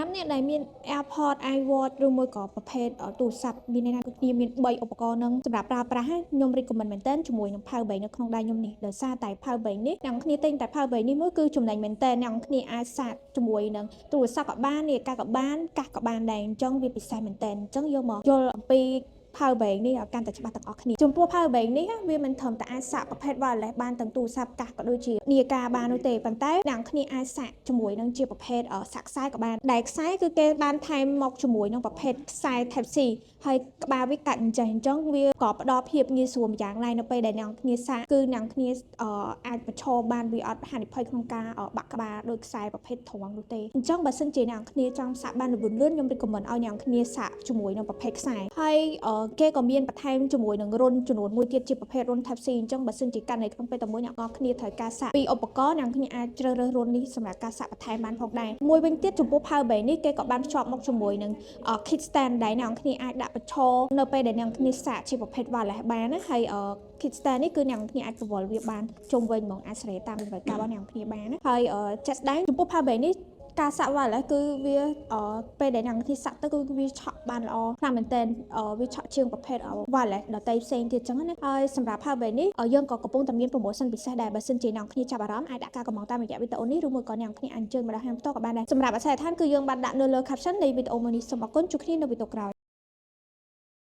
บเนี่ยได้มี AirPods iWatch ឬមួយក៏ប្រភេទទូរស័ព្ទមានន័យថាគឺមាន3ឧបករណ៍ហ្នឹងសម្រាប់ប្រើប្រាស់ខ្ញុំ recommend មែនទែនជាមួយនឹង Power Bank នៅក្នុងដៃខ្ញុំនេះដោយសារតែ Power Bank នេះអ្នកគ្នាទិញតែ Power Bank នេះមួយគឺចំណេញមែនទែនអ្នកគ្នាអាចសាកជាមួយនឹងទូរស័ព្ទក៏បាននាឡិកាក៏បានកាសក៏បានដែរអញ្ចឹងវាពិសេសមែនទែនអញ្ចឹងយកមកយល់អំពី Power Bank នេះឲ្យកាន់តែច្បាស់ទាំងអស់គ្នាចំពោះ Power Bank នេះវាមិនត្រឹមតែអាចសាកប្រភេទ wireless បានទាំងទូរស័ព្ទកាសក៏ដូចជានាឡិកាបាននោះទេប៉ុន្តែអ្នកគ្នាអាចសាកជាមួយនឹងជាប្រភេទសាកខ្សែក៏បានដែលខ្សែគឺគេបានថែមមកជាមួយនឹងប្រភេទខ្សែ Type C ហើយក្បាលវាកាត់អញ្ចឹងវាក៏ផ្ដល់ភាពងាយស្រួលម្យ៉ាងដែរនៅពេលដែលអ្នកគ្នាសាកគឺអ្នកគ្នាអាចប្រឈមបានវាអត់ហានិភ័យក្នុងការបាក់ក្បាលដោយខ្សែប្រភេទត្រង់នោះទេអញ្ចឹងបើសិនជាអ្នកគ្នាចង់សាកបានលឿនខ្ញុំ recommend ឲ្យអ្នកគ្នាសាកជាមួយនឹងប្រភេទខ្សែហើយគេក៏មានបន្ថែមជាមួយនឹងរុនចំនួនមួយទៀតជាប្រភេទរុន Type C អញ្ចឹងបើសិនជាកាន់នៅក្នុងពេលតែមួយអ្នកគ្នាត្រូវការសាកពីឧបករណ៍អ្នកគ្នាអាចជ្រើសរើសរុននេះសម្រាប់ការសាកបន្ថែមបានផងដែរមួយវិញទៀតចំពោះ Power Bank នេះគេក៏បានភ្ជាប់មកជាមួយនឹង kit stand ដែលអ្នកគ្នាអាចដាក់បញ្ឈរនៅពេលដែលអ្នកគ្នាសាកជាប្រភេទ wireless បានណាហើយkit stand នេះគឺអ្នកគ្នាអាចកវល់វាបានជុំវិញហ្មងអាចស្រែតាមតម្រូវការរបស់អ្នកគ្នាបានណាហើយចាត់ស្ដែងចំពោះ Power Bank នេះការសាក់ wireless គឺវាពេលដែលអ្នកគ្នាសាក់ទៅគឺវាឆក់បានល្អខ្លាំងមែនទែនវាឆក់ជាងប្រភេទ wireless ដតៃផ្សេងទៀតចឹងណាហើយសម្រាប់ Power Bank នេះយើងក៏កំពុងតែមាន promotion ពិសេសដែរបើសិនជាអ្នកគ្នាចាប់អារម្មណ៍អាចដាក់ការកំណត់តាមរយៈវីដេអូនេះឬមួយក៏អ្នកគ្នាអញ្ជើញមកដល់ហាងផ្ទាល់ក៏បានដែរសម្រាប់អាស័យដ្ឋានគឺយើងបានដាក់នៅលើ caption នៃវីដេអូមួយនេះសូមអរគុណជួបគ្នានៅវីដេអូក្រោយ